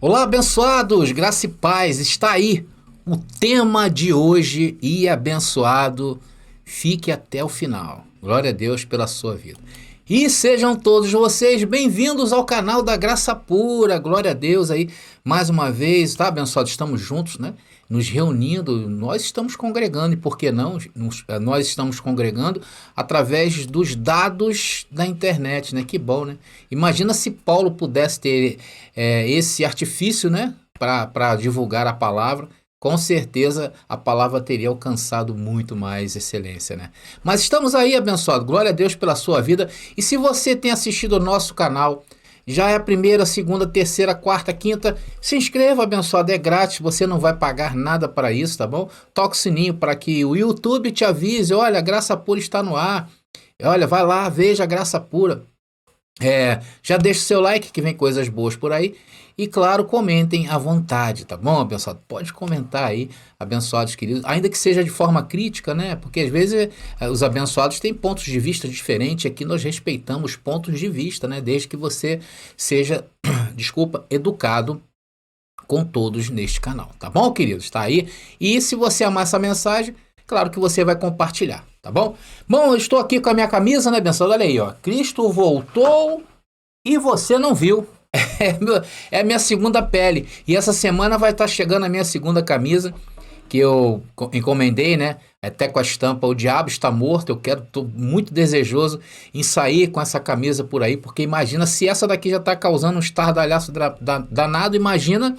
Olá, abençoados, graça e paz, está aí o tema de hoje e abençoado, fique até o final. Glória a Deus pela sua vida. E sejam todos vocês bem-vindos ao canal da Graça Pura, glória a Deus aí, mais uma vez, tá, abençoado? Estamos juntos, né? Nos reunindo, nós estamos congregando, e por que não? Nós estamos congregando através dos dados da internet, né? Que bom, né? Imagina se Paulo pudesse ter esse artifício, né? Para divulgar a palavra, com certeza a palavra teria alcançado muito mais excelência, né? Mas estamos aí, abençoado. Glória a Deus pela sua vida. E se você tem assistido ao nosso canal, já é a primeira, segunda, terceira, quarta, quinta, se inscreva, abençoado. É grátis, você não vai pagar nada para isso, tá bom? Toque o sininho para que o YouTube te avise. Olha, a Graça Pura está no ar. Olha, vai lá, veja a Graça Pura. Já deixa o seu like que vem coisas boas por aí. E claro, comentem à vontade, tá bom, abençoado? Pode comentar aí, abençoados queridos, ainda que seja de forma crítica, né? Porque às vezes os abençoados têm pontos de vista diferentes. Aqui nós respeitamos pontos de vista, né? Desde que você seja, desculpa, educado com todos neste canal, tá bom, queridos? Tá aí. E se você amar essa mensagem, claro que você vai compartilhar, tá bom? Bom, eu estou aqui com a minha camisa, né, abençoado? Olha aí, ó. Cristo voltou e você não viu. É a minha segunda pele. E essa semana vai estar chegando a minha segunda camisa, que eu encomendei, né? Até com a estampa "O Diabo Está Morto". Tô muito desejoso em sair com essa camisa por aí, porque imagina se essa daqui já está causando um estardalhaço danado, imagina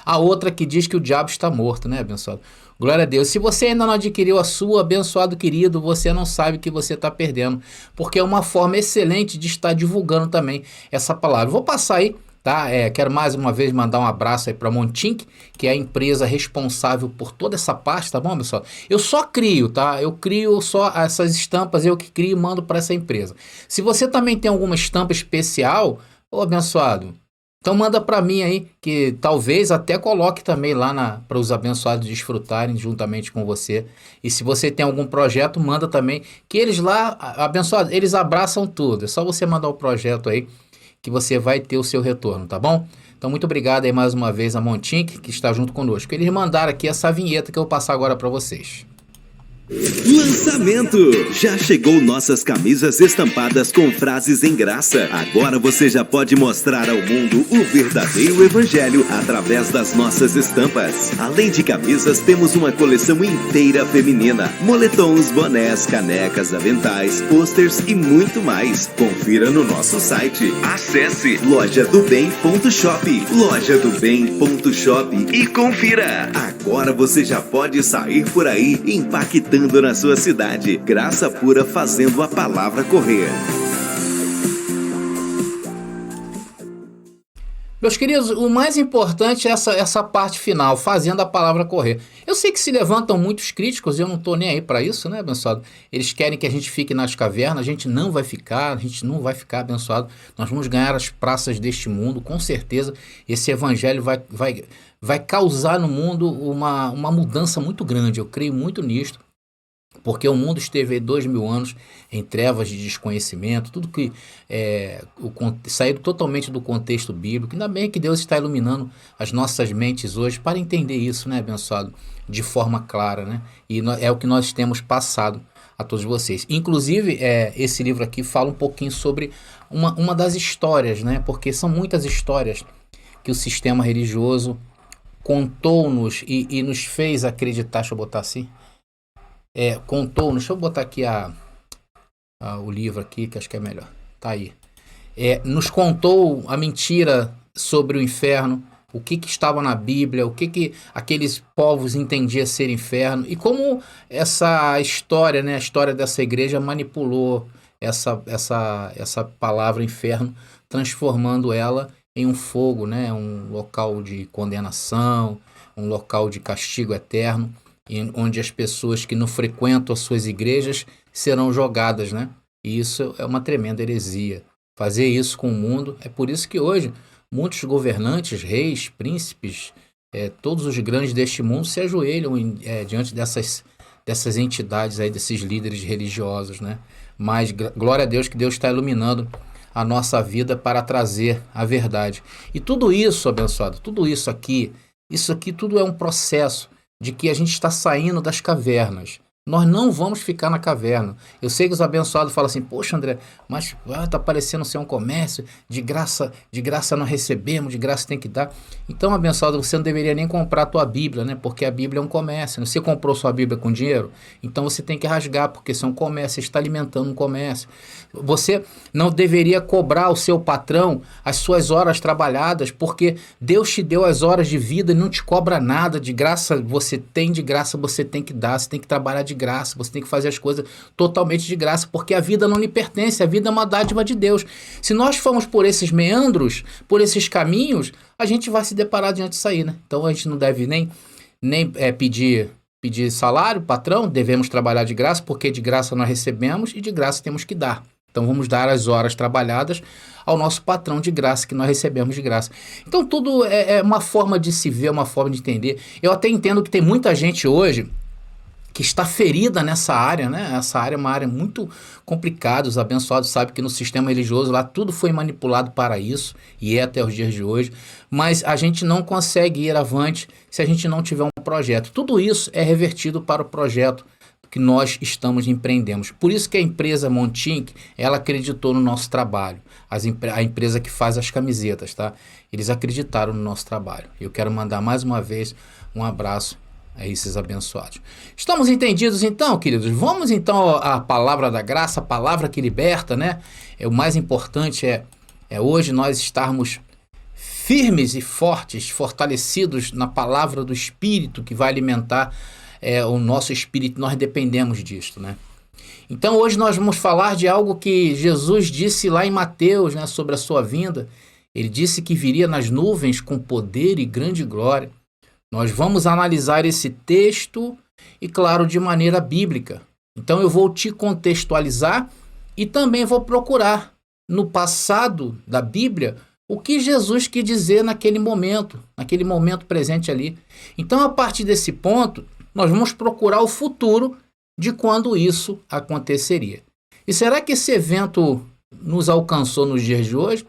a outra que diz que o diabo está morto, né, abençoado? Glória a Deus. Se você ainda não adquiriu a sua, abençoado querido, você não sabe o que você está perdendo, porque é uma forma excelente de estar divulgando também essa palavra. Vou passar aí, tá? Quero mais uma vez mandar um abraço aí para a Montink, que é a empresa responsável por toda essa parte, tá bom, pessoal? Eu só crio, tá? Eu crio só essas estampas, eu que crio e mando para essa empresa. Se você também tem alguma estampa especial, ô abençoado, então manda para mim aí, que talvez até coloque também lá para os abençoados desfrutarem juntamente com você. E se você tem algum projeto, manda também, que eles lá, abençoados, eles abraçam tudo. É só você mandar o projeto aí, que você vai ter o seu retorno, tá bom? Então muito obrigado aí mais uma vez a Montink, que está junto conosco. Eles mandaram aqui essa vinheta que eu vou passar agora para vocês. Lançamento! Já chegou nossas camisas estampadas com frases em graça. Agora você já pode mostrar ao mundo o verdadeiro evangelho através das nossas estampas. Além de camisas, temos uma coleção inteira feminina: moletons, bonés, canecas, aventais, posters e muito mais. Confira no nosso site. Acesse lojadobem.shop, lojadobem.shop e confira. Agora você já pode sair por aí impactando na sua cidade. Graça Pura, fazendo a palavra correr. Meus queridos, o mais importante é essa parte final, fazendo a palavra correr. Eu sei que se levantam muitos críticos, e eu não estou nem aí para isso, né, abençoado? Eles querem que a gente fique nas cavernas, a gente não vai ficar, abençoado. Nós vamos ganhar as praças deste mundo, com certeza. Esse evangelho vai causar no mundo uma mudança muito grande, eu creio muito nisto. Porque o mundo esteve aí 2000 anos em trevas de desconhecimento, tudo que saiu totalmente do contexto bíblico. Ainda bem que Deus está iluminando as nossas mentes hoje para entender isso, né, abençoado? De forma clara, né? E é o que nós temos passado a todos vocês. Inclusive, esse livro aqui fala um pouquinho sobre uma das histórias, né? Porque são muitas histórias que o sistema religioso contou-nos e nos fez acreditar. Deixa eu botar assim. Contou-nos, deixa eu botar aqui o livro aqui, que acho que é melhor. Tá aí. Nos contou a mentira sobre o inferno, o que estava na Bíblia, o que aqueles povos entendiam ser inferno, e como essa história, né, a história dessa igreja manipulou essa palavra inferno, transformando ela em um fogo, né, um local de condenação, um local de castigo eterno, onde as pessoas que não frequentam as suas igrejas serão jogadas, né? E isso é uma tremenda heresia. Fazer isso com o mundo, é por isso que hoje muitos governantes, reis, príncipes, todos os grandes deste mundo se ajoelham diante dessas entidades aí, desses líderes religiosos, né? Mas glória a Deus que Deus está iluminando a nossa vida para trazer a verdade. E tudo isso, abençoado, tudo isso aqui tudo é um processo de que a gente está saindo das cavernas. Nós não vamos ficar na caverna. Eu sei que os abençoados falam assim, poxa André, mas tá parecendo ser um comércio, de graça não recebemos, de graça tem que dar. Então, abençoado, você não deveria nem comprar a tua Bíblia, né? Porque a Bíblia é um comércio. Você comprou sua Bíblia com dinheiro? Então você tem que rasgar, porque isso é um comércio, você está alimentando um comércio. Você não deveria cobrar ao seu patrão as suas horas trabalhadas, porque Deus te deu as horas de vida e não te cobra nada. De graça você tem, de graça você tem que dar, você tem que trabalhar de graça, você tem que fazer as coisas totalmente de graça, porque a vida não lhe pertence, a vida é uma dádiva de Deus. Se nós formos por esses meandros, por esses caminhos, a gente vai se deparar diante disso aí, né? Então a gente não deve nem pedir salário, patrão, devemos trabalhar de graça, porque de graça nós recebemos e de graça temos que dar. Então vamos dar as horas trabalhadas ao nosso patrão de graça, que nós recebemos de graça. Então tudo é uma forma de se ver, uma forma de entender. Eu até entendo que tem muita gente hoje que está ferida nessa área, né? Essa área é uma área muito complicada. Os abençoados sabem que no sistema religioso lá tudo foi manipulado para isso, e é até os dias de hoje. Mas a gente não consegue ir avante se a gente não tiver um projeto. Tudo isso é revertido para o projeto que nós empreendemos. Por isso que a empresa Montink, ela acreditou no nosso trabalho. A empresa que faz as camisetas, tá? Eles acreditaram no nosso trabalho. Eu quero mandar mais uma vez um abraço a esses abençoados. Estamos entendidos então, queridos? Vamos então à palavra da graça, a palavra que liberta, né? O mais importante é hoje nós estarmos firmes e fortes, fortalecidos na palavra do Espírito que vai alimentar o nosso espírito. Nós dependemos disto, né? Então hoje nós vamos falar de algo que Jesus disse lá em Mateus, né, sobre a sua vinda. Ele disse que viria nas nuvens com poder e grande glória. Nós vamos analisar esse texto e, claro, de maneira bíblica. Então eu vou te contextualizar e também vou procurar no passado da Bíblia o que Jesus quis dizer naquele momento presente ali. Então, a partir desse ponto, nós vamos procurar o futuro de quando isso aconteceria. E será que esse evento nos alcançou nos dias de hoje?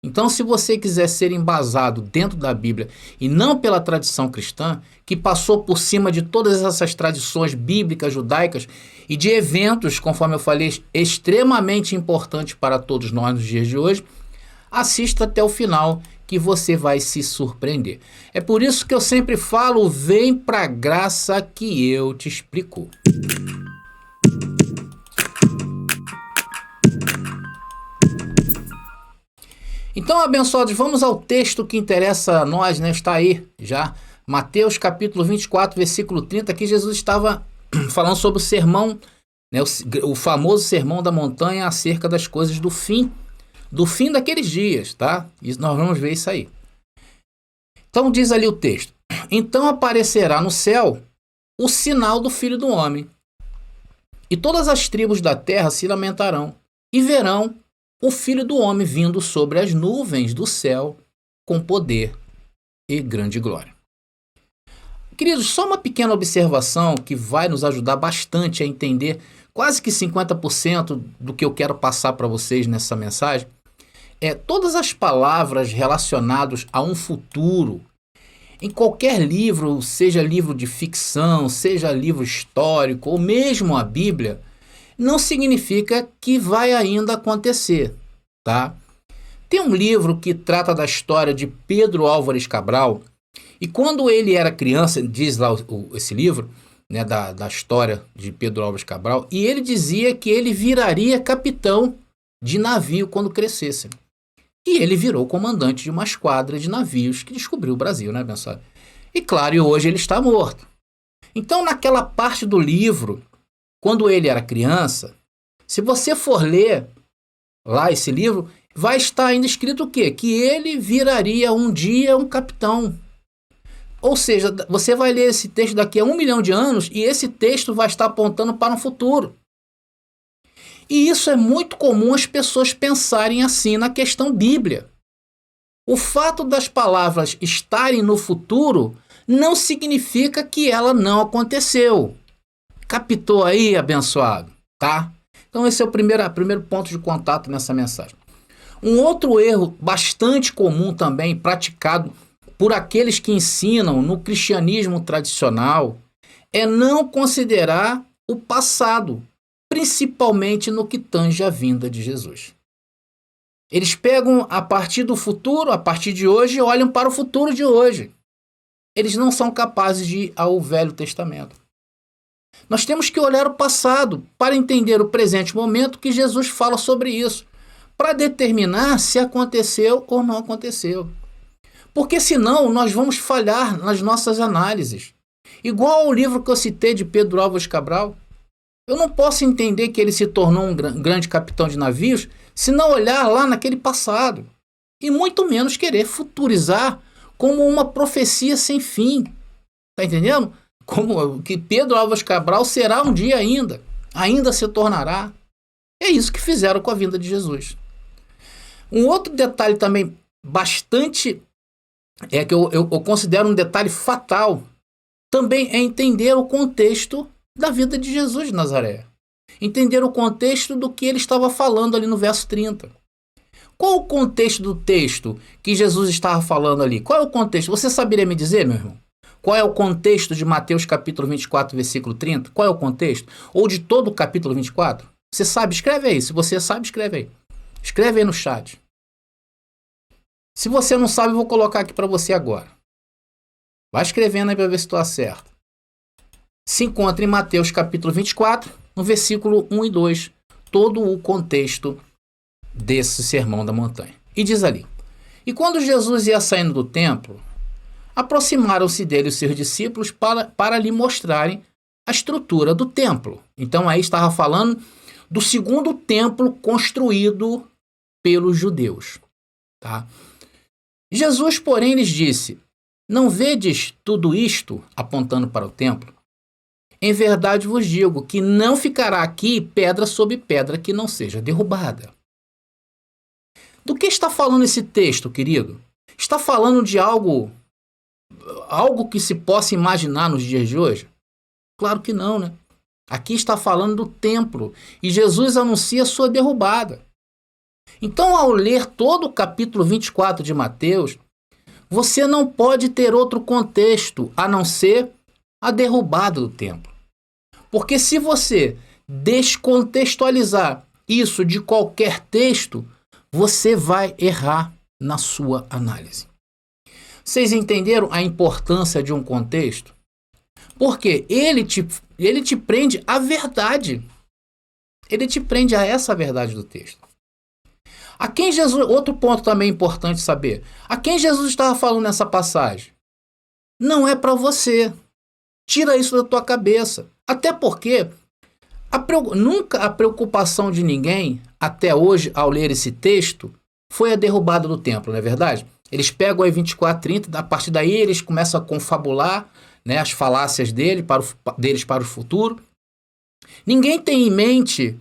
Então, se você quiser ser embasado dentro da Bíblia e não pela tradição cristã, que passou por cima de todas essas tradições bíblicas, judaicas e de eventos, conforme eu falei, extremamente importantes para todos nós nos dias de hoje, assista até o final que você vai se surpreender. É por isso que eu sempre falo, vem para a graça que eu te explico. Então, abençoados, vamos ao texto que interessa a nós, né? Está aí já, Mateus capítulo 24, versículo 30, que Jesus estava falando sobre o sermão, né? O famoso sermão da montanha acerca das coisas do fim daqueles dias, tá? E nós vamos ver isso aí. Então diz ali o texto: então aparecerá no céu o sinal do Filho do Homem, e todas as tribos da terra se lamentarão, e verão o Filho do Homem vindo sobre as nuvens do céu com poder e grande glória. Queridos, só uma pequena observação que vai nos ajudar bastante a entender quase que 50% do que eu quero passar para vocês nessa mensagem. Todas as palavras relacionadas a um futuro, em qualquer livro, seja livro de ficção, seja livro histórico, ou mesmo a Bíblia, não significa que vai ainda acontecer, tá? Tem um livro que trata da história de Pedro Álvares Cabral, e quando ele era criança, diz lá esse livro, né, da história de Pedro Álvares Cabral, e ele dizia que ele viraria capitão de navio quando crescesse. E ele virou comandante de uma esquadra de navios que descobriu o Brasil, né, abençoado? E claro, e hoje ele está morto. Então, naquela parte do livro, quando ele era criança, se você for ler lá esse livro, vai estar ainda escrito o quê? Que ele viraria um dia um capitão. Ou seja, você vai ler esse texto daqui a 1 milhão de anos e esse texto vai estar apontando para um futuro. E isso é muito comum as pessoas pensarem assim na questão Bíblia. O fato das palavras estarem no futuro não significa que ela não aconteceu. Captou aí, abençoado? Tá? Então esse é o primeiro ponto de contato nessa mensagem. Um outro erro bastante comum também, praticado por aqueles que ensinam no cristianismo tradicional, é não considerar o passado, principalmente no que tange a vinda de Jesus. Eles pegam a partir do futuro, a partir de hoje, e olham para o futuro de hoje. Eles não são capazes de ir ao Velho Testamento. Nós temos que olhar o passado para entender o presente momento que Jesus fala sobre isso, para determinar se aconteceu ou não aconteceu. Porque senão nós vamos falhar nas nossas análises. Igual ao livro que eu citei de Pedro Álvares Cabral. Eu não posso entender que ele se tornou um grande capitão de navios se não olhar lá naquele passado. E muito menos querer futurizar como uma profecia sem fim. Está entendendo? Como que Pedro Álvares Cabral será um dia ainda se tornará. É isso que fizeram com a vinda de Jesus. Um outro detalhe também bastante, que eu considero um detalhe fatal, também é entender o contexto da vida de Jesus de Nazaré. Entender o contexto do que ele estava falando ali no verso 30. Qual o contexto do texto que Jesus estava falando ali? Qual é o contexto? Você saberia me dizer, meu irmão? Qual é o contexto de Mateus capítulo 24, versículo 30? Qual é o contexto? Ou de todo o capítulo 24? Você sabe? Escreve aí. Se você sabe, escreve aí. Escreve aí no chat. Se você não sabe, eu vou colocar aqui para você agora. Vai escrevendo aí para ver se tu acerta. Se encontra em Mateus capítulo 24, no versículo 1 e 2, todo o contexto desse sermão da montanha. E diz ali: E quando Jesus ia saindo do templo, aproximaram-se dele os seus discípulos para lhe mostrarem a estrutura do templo. Então aí estava falando do segundo templo construído pelos judeus. Tá? Jesus, porém, lhes disse: Não vedes tudo isto, apontando para o templo? Em verdade vos digo que não ficará aqui pedra sobre pedra que não seja derrubada. Do que está falando esse texto, querido? Está falando de algo que se possa imaginar nos dias de hoje? Claro que não, né? Aqui está falando do templo e Jesus anuncia sua derrubada. Então, ao ler todo o capítulo 24 de Mateus, você não pode ter outro contexto a não ser a derrubada do templo. Porque se você descontextualizar isso de qualquer texto, você vai errar na sua análise. Vocês entenderam a importância de um contexto? Porque ele te prende à verdade. Ele te prende a essa verdade do texto. A quem Jesus, outro ponto também importante saber, a quem Jesus estava falando nessa passagem? Não é para você. Tira isso da tua cabeça. Até porque nunca a preocupação de ninguém, até hoje, ao ler esse texto, foi a derrubada do templo, não é verdade? Eles pegam aí 24, 30, a partir daí eles começam a confabular, né, as falácias deles para o futuro. Ninguém tem em mente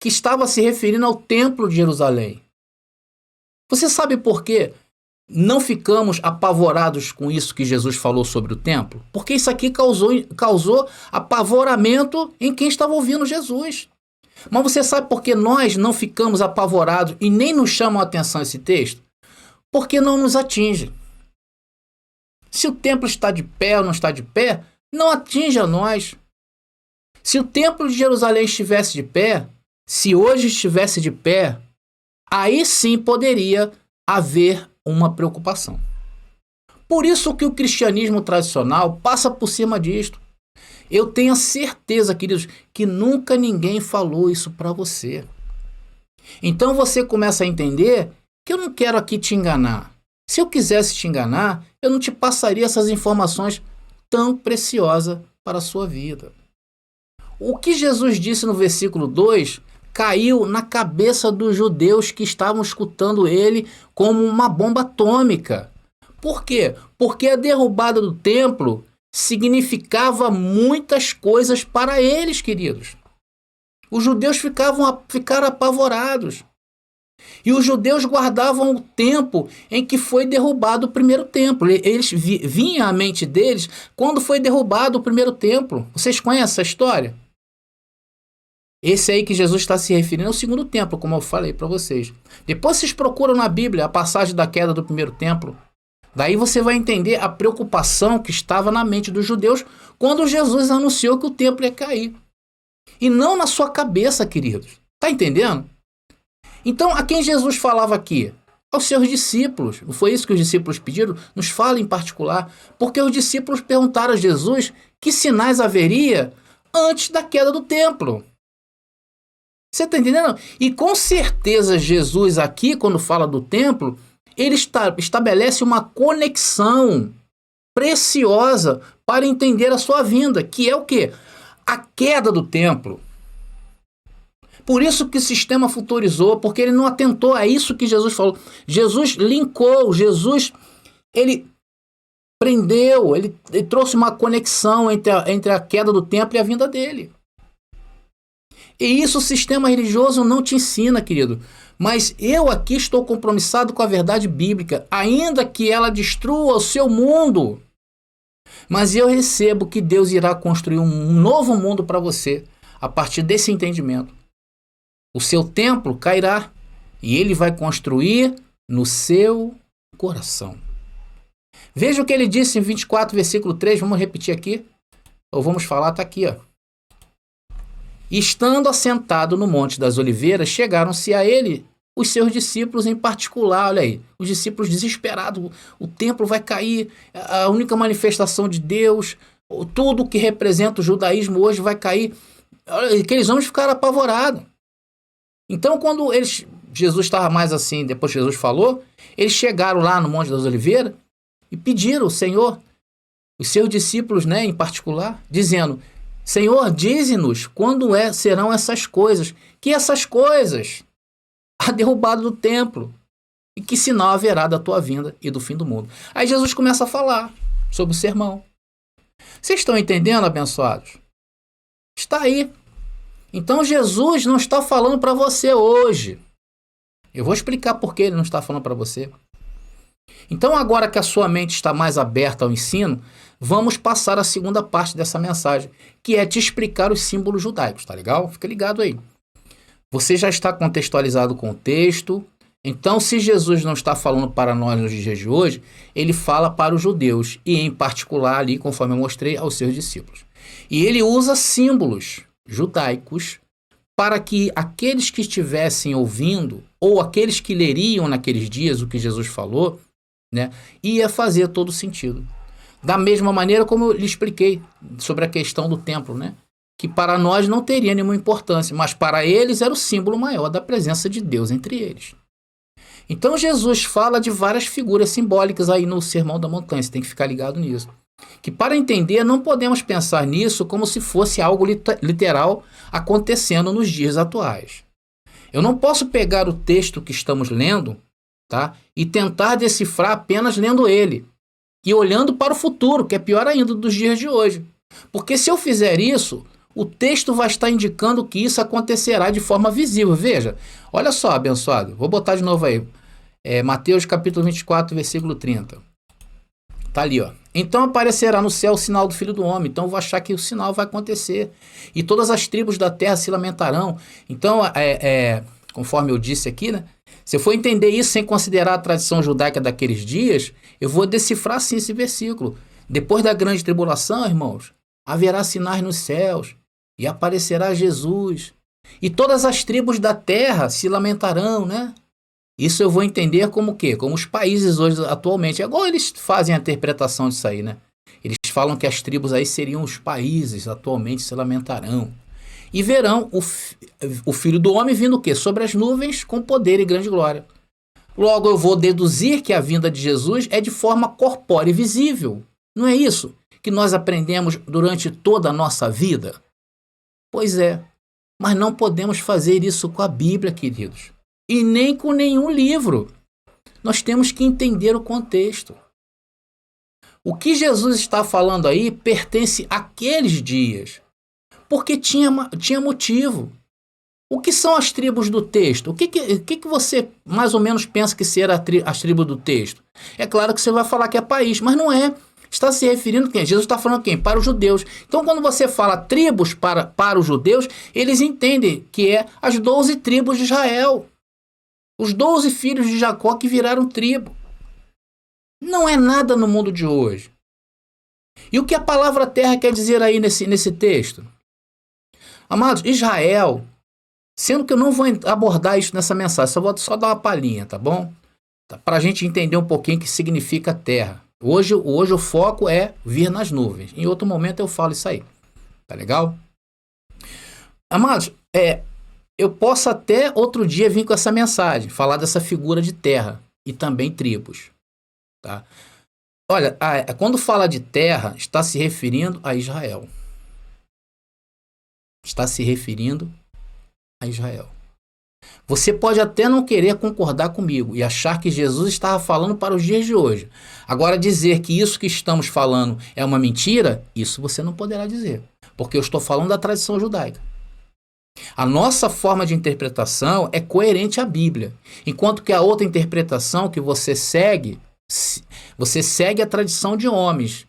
que estava se referindo ao templo de Jerusalém. Você sabe por quê? Não ficamos apavorados com isso que Jesus falou sobre o templo? Porque isso aqui causou apavoramento em quem estava ouvindo Jesus. Mas você sabe por que nós não ficamos apavorados e nem nos chamam a atenção esse texto? Porque não nos atinge. Se o templo está de pé ou não está de pé, não atinge a nós. Se o templo de Jerusalém estivesse de pé, se hoje estivesse de pé, aí sim poderia haver uma preocupação. Por isso que o cristianismo tradicional passa por cima disto. Eu tenho certeza, queridos, que nunca ninguém falou isso para você. Então você começa a entender que eu não quero aqui te enganar. Se eu quisesse te enganar, eu não te passaria essas informações tão preciosas para a sua vida. O que Jesus disse no versículo 2 caiu na cabeça dos judeus que estavam escutando ele como uma bomba atômica. Por quê? Porque a derrubada do templo significava muitas coisas para eles, queridos. Os judeus ficaram apavorados. E os judeus guardavam o tempo em que foi derrubado o primeiro templo. Eles vinha à mente deles quando foi derrubado o primeiro templo. Vocês conhecem essa história? Esse aí que Jesus está se referindo é o segundo templo, como eu falei para vocês. Depois vocês procuram na Bíblia a passagem da queda do primeiro templo. Daí você vai entender a preocupação que estava na mente dos judeus quando Jesus anunciou que o templo ia cair. E não na sua cabeça, queridos. Tá entendendo? Então, a quem Jesus falava aqui? Aos seus discípulos. Não foi isso que os discípulos pediram? Nos fala em particular. Porque os discípulos perguntaram a Jesus que sinais haveria antes da queda do templo. Você está entendendo? E com certeza Jesus aqui, quando fala do templo, ele estabelece uma conexão preciosa para entender a sua vinda, que é o quê? A queda do templo. Por isso que o sistema futurizou, porque ele não atentou a isso que Jesus falou. Jesus linkou, ele prendeu, ele trouxe uma conexão entre a queda do templo e a vinda dele. E isso o sistema religioso não te ensina, querido. Mas eu aqui estou compromissado com a verdade bíblica, ainda que ela destrua o seu mundo. Mas eu recebo que Deus irá construir um novo mundo para você, a partir desse entendimento. O seu templo cairá e ele vai construir no seu coração. Veja o que ele disse em 24, versículo 3, vamos repetir aqui. Ou vamos falar, está aqui, ó. Estando assentado no Monte das Oliveiras, chegaram-se a ele os seus discípulos em particular. Olha aí, os discípulos desesperados, o templo vai cair, a única manifestação de Deus, tudo que representa o judaísmo hoje vai cair. Aqueles homens ficaram apavorados. Então, quando Jesus estava mais assim, depois que Jesus falou, eles chegaram lá no Monte das Oliveiras e pediram ao Senhor, os seus discípulos, né, em particular, dizendo: Senhor, dize-nos quando serão essas coisas, que essas coisas, a derrubada do templo, e que sinal haverá da tua vinda e do fim do mundo. Aí Jesus começa a falar sobre o sermão. Vocês estão entendendo, abençoados? Está aí. Então Jesus não está falando para você hoje. Eu vou explicar por que ele não está falando para você. Então agora que a sua mente está mais aberta ao ensino, vamos passar a segunda parte dessa mensagem, que é te explicar os símbolos judaicos, tá legal? Fica ligado aí. Você já está contextualizado com o texto. Então, se Jesus não está falando para nós nos dias de hoje, ele fala para os judeus, e em particular ali, conforme eu mostrei, aos seus discípulos. E ele usa símbolos judaicos para que aqueles que estivessem ouvindo, ou aqueles que leriam naqueles dias o que Jesus falou, né, ia fazer todo sentido. Da mesma maneira como eu lhe expliquei sobre a questão do templo, né? Que para nós não teria nenhuma importância, mas para eles era o símbolo maior da presença de Deus entre eles. Então Jesus fala de várias figuras simbólicas aí no Sermão da Montanha, você tem que ficar ligado nisso. Que para entender, não podemos pensar nisso como se fosse algo literal acontecendo nos dias atuais. Eu não posso pegar o texto que estamos lendo, tá, e tentar decifrar apenas lendo ele. E olhando para o futuro, que é pior ainda dos dias de hoje. Porque se eu fizer isso, o texto vai estar indicando que isso acontecerá de forma visível. Veja, olha só, abençoado. Vou botar de novo aí. Mateus capítulo 24, versículo 30. Tá ali, ó. Então aparecerá no céu o sinal do Filho do Homem. Então eu vou achar que o sinal vai acontecer. E todas as tribos da terra se lamentarão. Então, conforme eu disse aqui, né? Se eu for entender isso sem considerar a tradição judaica daqueles dias, eu vou decifrar assim esse versículo. Depois da grande tribulação, irmãos, haverá sinais nos céus e aparecerá Jesus. E todas as tribos da terra se lamentarão, né? Isso eu vou entender como o quê? Como os países hoje atualmente. Agora eles fazem a interpretação disso aí, né? Eles falam que as tribos aí seriam os países atualmente se lamentarão. E verão o Filho do Homem vindo o quê? Sobre as nuvens com poder e grande glória. Logo eu vou deduzir que a vinda de Jesus é de forma corpórea e visível. Não é isso que nós aprendemos durante toda a nossa vida? Pois é, mas não podemos fazer isso com a Bíblia, queridos. E nem com nenhum livro. Nós temos que entender o contexto. O que Jesus está falando aí pertence àqueles dias. Porque tinha motivo. O que são as tribos do texto? O que você mais ou menos pensa que será as tribos do texto? É claro que você vai falar que é país, mas não é. está se referindo a quem? Jesus está falando a quem? Para os judeus. Então, quando você fala tribos para os judeus, eles entendem que é as 12 tribos de Israel. Os 12 filhos de Jacó que viraram tribo. Não é nada no mundo de hoje. E o que a palavra terra quer dizer aí nesse texto? Amados, Israel, sendo que eu não vou abordar isso nessa mensagem, só vou dar uma palhinha, tá bom? Para a gente entender um pouquinho o que significa terra. Hoje o foco é vir nas nuvens. Em outro momento eu falo isso aí. Tá legal? Amados, eu posso até outro dia vir com essa mensagem, falar dessa figura de terra e também tribos. Tá? Olha, quando fala de terra, está se referindo a Israel. Está se referindo a Israel. Você pode até não querer concordar comigo e achar que Jesus estava falando para os dias de hoje. Agora, dizer que isso que estamos falando é uma mentira, isso você não poderá dizer. Porque eu estou falando da tradição judaica. A nossa forma de interpretação é coerente à Bíblia. Enquanto que a outra interpretação que você segue a tradição de homens.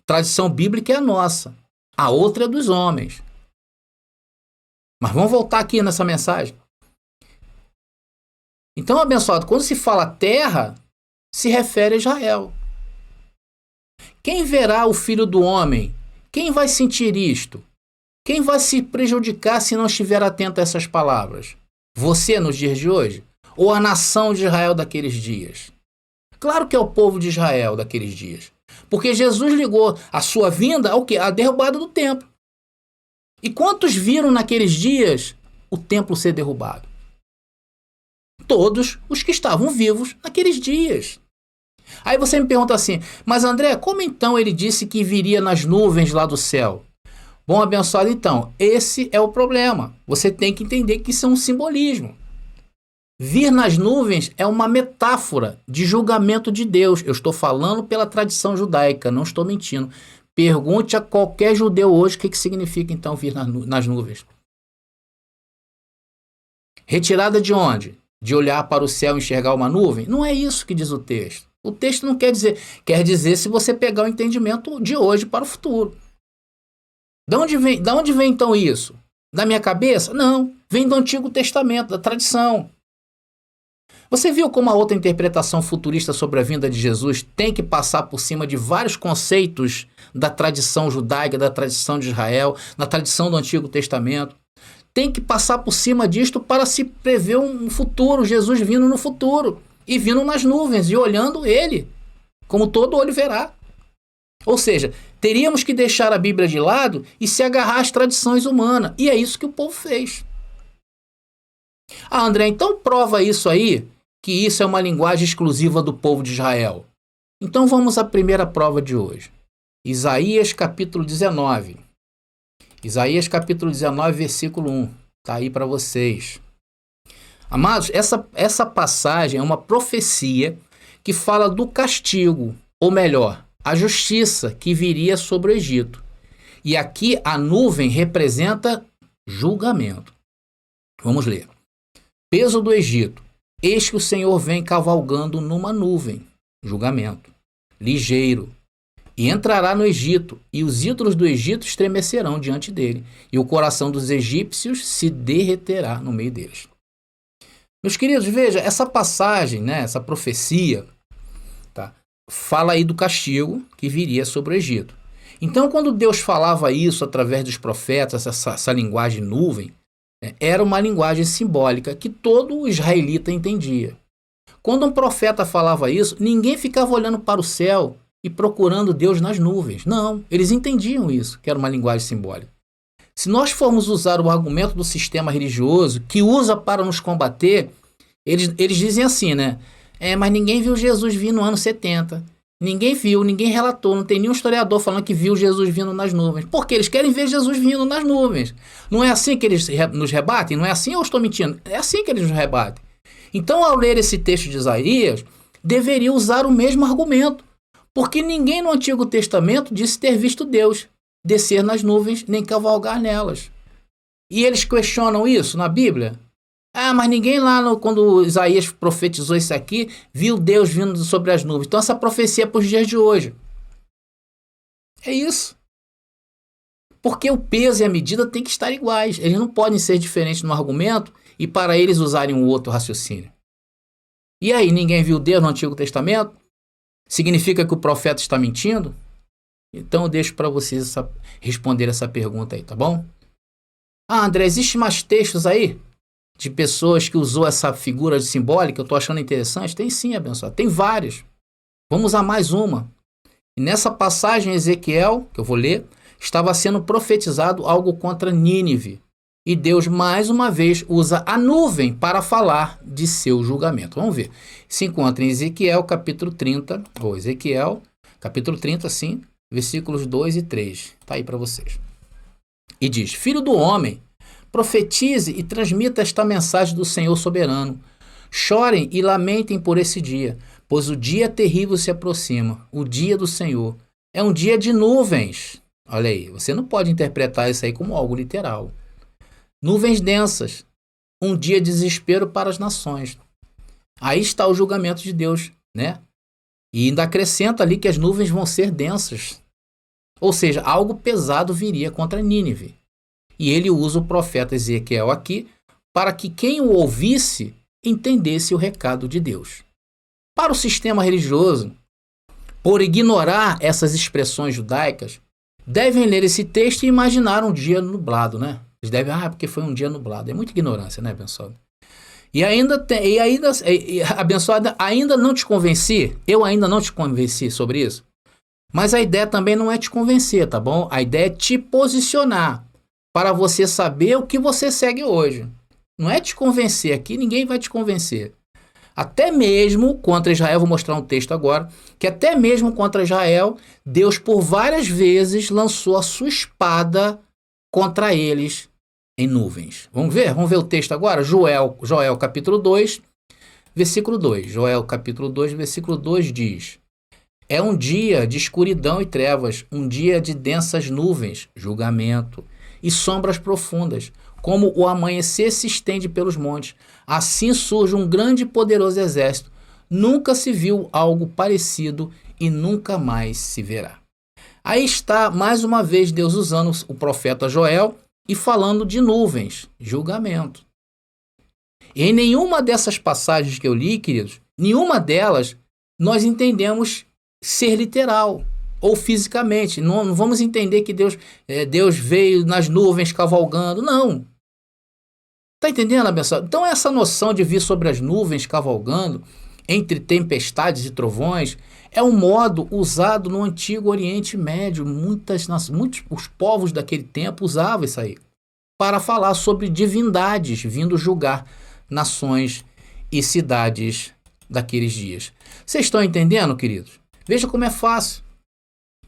Tradição bíblica é a nossa. A outra é dos homens. Mas vamos voltar aqui nessa mensagem. Então, abençoado, quando se fala terra, se refere a Israel. Quem verá o Filho do Homem? Quem vai sentir isto? Quem vai se prejudicar se não estiver atento a essas palavras? Você nos dias de hoje? Ou a nação de Israel daqueles dias? Claro que é o povo de Israel daqueles dias. Porque Jesus ligou a sua vinda ao quê? A derrubada do templo. E quantos viram naqueles dias o templo ser derrubado? Todos os que estavam vivos naqueles dias. Aí você me pergunta assim, mas André, como então ele disse que viria nas nuvens lá do céu? Bom, abençoado, então, esse é o problema. Você tem que entender que isso é um simbolismo. Vir nas nuvens é uma metáfora de julgamento de Deus. Eu estou falando pela tradição judaica, não estou mentindo. Pergunte a qualquer judeu hoje o que significa então vir nas nuvens. Retirada de onde? De olhar para o céu e enxergar uma nuvem? Não é isso que diz o texto. O texto não quer dizer se você pegar o entendimento de hoje para o futuro. Da onde vem então isso? Da minha cabeça? Não, vem do Antigo Testamento, da tradição. Você viu como a outra interpretação futurista sobre a vinda de Jesus tem que passar por cima de vários conceitos da tradição judaica, da tradição de Israel, da tradição do Antigo Testamento? Tem que passar por cima disto para se prever um futuro, Jesus vindo no futuro, e vindo nas nuvens, e olhando ele, como todo olho verá. Ou seja, teríamos que deixar a Bíblia de lado e se agarrar às tradições humanas, e é isso que o povo fez. Ah, André, então prova isso aí, que isso é uma linguagem exclusiva do povo de Israel. Então vamos à primeira prova de hoje. Isaías capítulo 19. Isaías capítulo 19, versículo 1. Está aí para vocês. Amados, essa passagem é uma profecia que fala do castigo, ou melhor, a justiça que viria sobre o Egito. E aqui a nuvem representa julgamento. Vamos ler. Peso do Egito. Eis que o Senhor vem cavalgando numa nuvem, julgamento, ligeiro, e entrará no Egito, e os ídolos do Egito estremecerão diante dele, e o coração dos egípcios se derreterá no meio deles. Meus queridos, veja, essa passagem, né, essa profecia, tá, fala aí do castigo que viria sobre o Egito. Então, quando Deus falava isso através dos profetas, essa linguagem nuvem, era uma linguagem simbólica que todo israelita entendia. Quando um profeta falava isso, ninguém ficava olhando para o céu e procurando Deus nas nuvens. Não, eles entendiam isso, que era uma linguagem simbólica. Se nós formos usar o argumento do sistema religioso que usa para nos combater, eles dizem assim, né? Mas ninguém viu Jesus vir no ano 70. Ninguém viu, ninguém relatou, não tem nenhum historiador falando que viu Jesus vindo nas nuvens. Porque eles querem ver Jesus vindo nas nuvens. Não é assim que eles nos rebatem? Não é assim ou eu estou mentindo? É assim que eles nos rebatem. Então, ao ler esse texto de Isaías, deveria usar o mesmo argumento. Porque ninguém no Antigo Testamento disse ter visto Deus descer nas nuvens nem cavalgar nelas. E eles questionam isso na Bíblia? Mas ninguém lá, quando Isaías profetizou isso aqui, viu Deus vindo sobre as nuvens. Então essa profecia é para os dias de hoje. É isso. Porque o peso e a medida têm que estar iguais. Eles não podem ser diferentes no argumento e para eles usarem um outro raciocínio. E aí, ninguém viu Deus no Antigo Testamento? Significa que o profeta está mentindo? Então eu deixo para vocês responder essa pergunta aí, tá bom? Ah, André, existe mais textos aí de pessoas que usou essa figura simbólica? Eu estou achando interessante? Tem sim, abençoado. Tem vários. Vamos usar mais uma. E nessa passagem, Ezequiel, que eu vou ler, estava sendo profetizado algo contra Nínive. E Deus, mais uma vez, usa a nuvem para falar de seu julgamento. Vamos ver. Se encontra em Ezequiel, capítulo 30, ou Ezequiel, capítulo 30, sim, versículos 2 e 3. Está aí para vocês. E diz: Filho do homem, profetize e transmita esta mensagem do Senhor soberano. Chorem e lamentem por esse dia, pois o dia terrível se aproxima, o dia do Senhor. É um dia de nuvens. Olha aí, você não pode interpretar isso aí como algo literal. Nuvens densas, um dia de desespero para as nações. Aí está o julgamento de Deus, né? E ainda acrescenta ali que as nuvens vão ser densas. Ou seja, algo pesado viria contra Nínive. E ele usa o profeta Ezequiel aqui para que quem o ouvisse entendesse o recado de Deus. Para o sistema religioso, por ignorar essas expressões judaicas, devem ler esse texto e imaginar um dia nublado, né? Eles devem, porque foi um dia nublado. É muita ignorância, né, abençoado? Abençoado, ainda não te convenci? Eu ainda não te convenci sobre isso? Mas a ideia também não é te convencer, tá bom? A ideia é te posicionar para você saber o que você segue hoje. Não é te convencer aqui, ninguém vai te convencer. Até mesmo contra Israel, vou mostrar um texto agora, que até mesmo contra Israel, Deus por várias vezes lançou a sua espada contra eles em nuvens. Vamos ver o texto agora? Joel capítulo 2, versículo 2. Joel capítulo 2, versículo 2 diz: É um dia de escuridão e trevas, um dia de densas nuvens, julgamento e sombras profundas, como o amanhecer se estende pelos montes. Assim surge um grande e poderoso exército. Nunca se viu algo parecido e nunca mais se verá. Aí está, mais uma vez, Deus usando o profeta Joel e falando de nuvens, julgamento. E em nenhuma dessas passagens que eu li, queridos, nenhuma delas nós entendemos ser literal ou fisicamente. Não vamos entender que Deus veio nas nuvens cavalgando. Não. Está entendendo, abençoado? Então essa noção de vir sobre as nuvens cavalgando, entre tempestades e trovões, é um modo usado no Antigo Oriente Médio. Muitos os povos daquele tempo usavam isso aí para falar sobre divindades vindo julgar nações e cidades daqueles dias. Vocês estão entendendo, queridos? Veja como é fácil.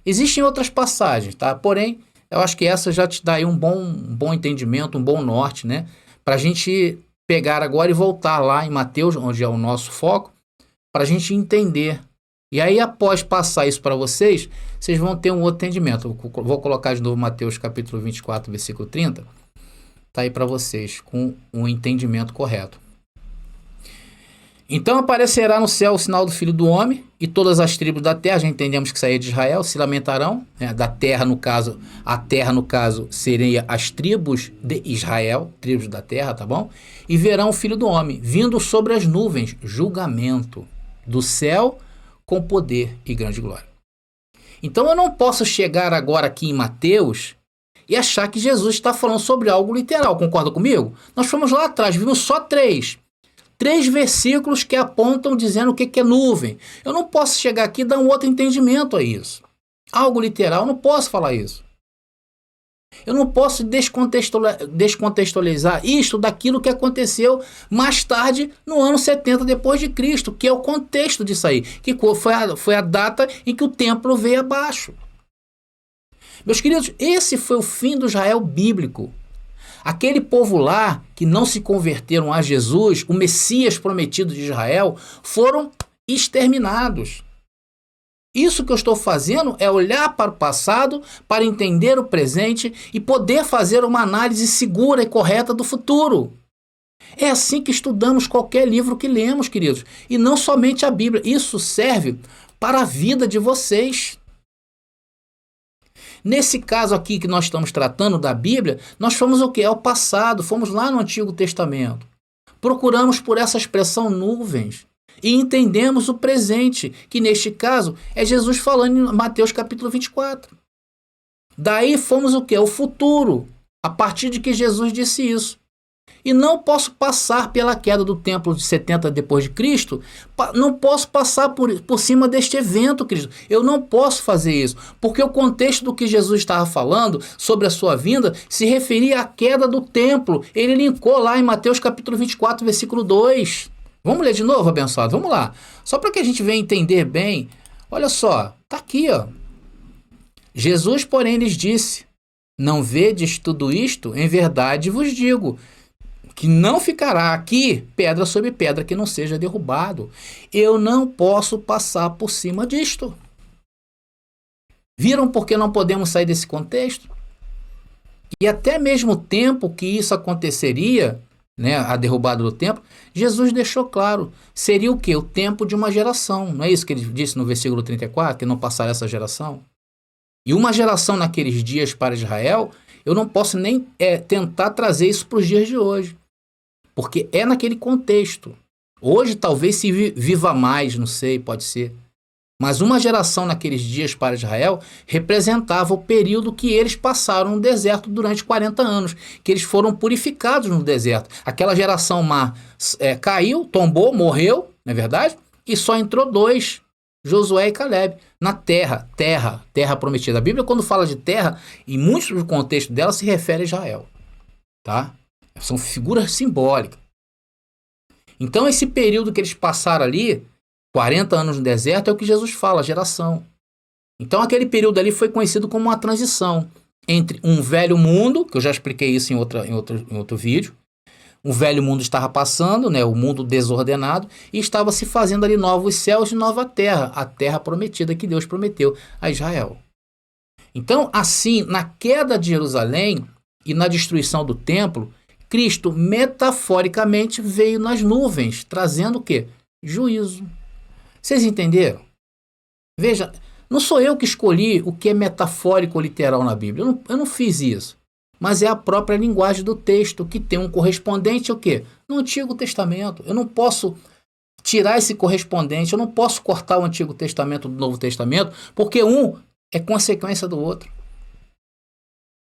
Existem outras passagens, tá? Porém, eu acho que essa já te dá aí um bom entendimento, um bom norte, né? Para a gente pegar agora e voltar lá em Mateus, onde é o nosso foco, para a gente entender. E aí, após passar isso para vocês, vocês vão ter um outro entendimento. Eu vou colocar de novo Mateus capítulo 24, versículo 30. Está aí para vocês, com um entendimento correto. Então aparecerá no céu o sinal do Filho do Homem, e todas as tribos da terra, já entendemos que saía de Israel, se lamentarão, né? Da terra, no caso, a terra, no caso, seria as tribos de Israel, tribos da terra, tá bom? E verão o Filho do Homem, vindo sobre as nuvens, julgamento do céu, com poder e grande glória. Então eu não posso chegar agora aqui em Mateus e achar que Jesus está falando sobre algo literal, concorda comigo? Nós fomos lá atrás, vimos só três versículos que apontam dizendo o que é nuvem. Eu não posso chegar aqui e dar um outro entendimento a isso. Algo literal, eu não posso falar isso. Eu não posso descontextualizar isto daquilo que aconteceu mais tarde, no ano 70 depois de Cristo, que é o contexto disso aí, que foi a data em que o templo veio abaixo. Meus queridos, esse foi o fim do Israel bíblico. Aquele povo lá que não se converteram a Jesus, o Messias prometido de Israel, foram exterminados. Isso que eu estou fazendo é olhar para o passado, para entender o presente e poder fazer uma análise segura e correta do futuro. É assim que estudamos qualquer livro que lemos, queridos. E não somente a Bíblia. Isso serve para a vida de vocês. Nesse caso aqui que nós estamos tratando da Bíblia, nós fomos o quê? Ao passado, fomos lá no Antigo Testamento. Procuramos por essa expressão nuvens e entendemos o presente, que neste caso é Jesus falando em Mateus capítulo 24. Daí fomos o quê? O futuro, a partir de que Jesus disse isso. E não posso passar pela queda do templo de 70 depois de Cristo, não posso passar por cima deste evento, Cristo. Eu não posso fazer isso, porque o contexto do que Jesus estava falando sobre a sua vinda se referia à queda do templo. Ele linkou lá em Mateus capítulo 24, versículo 2. Vamos ler de novo, abençoado? Vamos lá. Só para que a gente venha entender bem. Olha só, está aqui, ó. Jesus, porém, lhes disse: não vedes tudo isto? Em verdade vos digo, que não ficará aqui pedra sobre pedra que não seja derrubado. Eu não posso passar por cima disto. Viram por que não podemos sair desse contexto? E até mesmo o tempo que isso aconteceria, né, a derrubada do templo, Jesus deixou claro. Seria o quê? O tempo de uma geração. Não é isso que ele disse no versículo 34? Que não passará essa geração? E uma geração naqueles dias para Israel, eu não posso nem tentar trazer isso para os dias de hoje. Porque é naquele contexto. Hoje talvez se viva mais, não sei, pode ser. Mas uma geração naqueles dias para Israel representava o período que eles passaram no deserto durante 40 anos. Que eles foram purificados no deserto. Aquela geração má caiu, tombou, morreu, não é verdade? E só entrou 2, Josué e Caleb, na terra prometida. A Bíblia, quando fala de terra, em muitos do contexto dela, se refere a Israel. Tá? São figuras simbólicas. Então, esse período que eles passaram ali, 40 anos no deserto, é o que Jesus fala, geração. Então, aquele período ali foi conhecido como uma transição entre um velho mundo, que eu já expliquei isso em outro vídeo. O velho mundo estava passando, né, o mundo desordenado, e estava se fazendo ali novos céus e nova terra, a terra prometida que Deus prometeu a Israel. Então, assim, na queda de Jerusalém e na destruição do templo, Cristo metaforicamente veio nas nuvens, trazendo o quê? Juízo. Vocês entenderam? Veja, não sou eu que escolhi o que é metafórico ou literal na Bíblia, eu não fiz isso. Mas é a própria linguagem do texto, que tem um correspondente o quê? No Antigo Testamento. Eu não posso tirar esse correspondente, eu não posso cortar o Antigo Testamento do Novo Testamento, porque um é consequência do outro.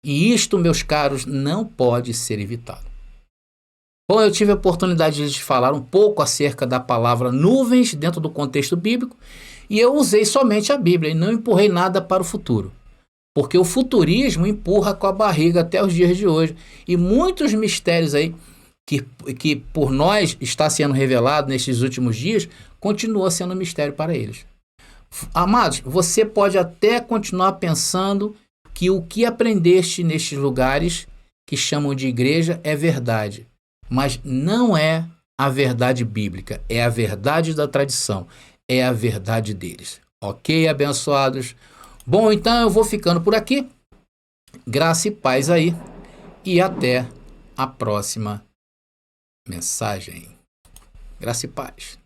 E isto, meus caros, não pode ser evitado. Bom, eu tive a oportunidade de lhes falar um pouco acerca da palavra nuvens dentro do contexto bíblico, e eu usei somente a Bíblia e não empurrei nada para o futuro. Porque o futurismo empurra com a barriga até os dias de hoje. E muitos mistérios aí que por nós está sendo revelado nesses últimos dias, continua sendo mistério para eles. Amados, você pode até continuar pensando que o que aprendeste nestes lugares que chamam de igreja é verdade. Mas não é a verdade bíblica, é a verdade da tradição, é a verdade deles. Ok, abençoados? Bom, então eu vou ficando por aqui. Graça e paz aí. E até a próxima mensagem. Graça e paz.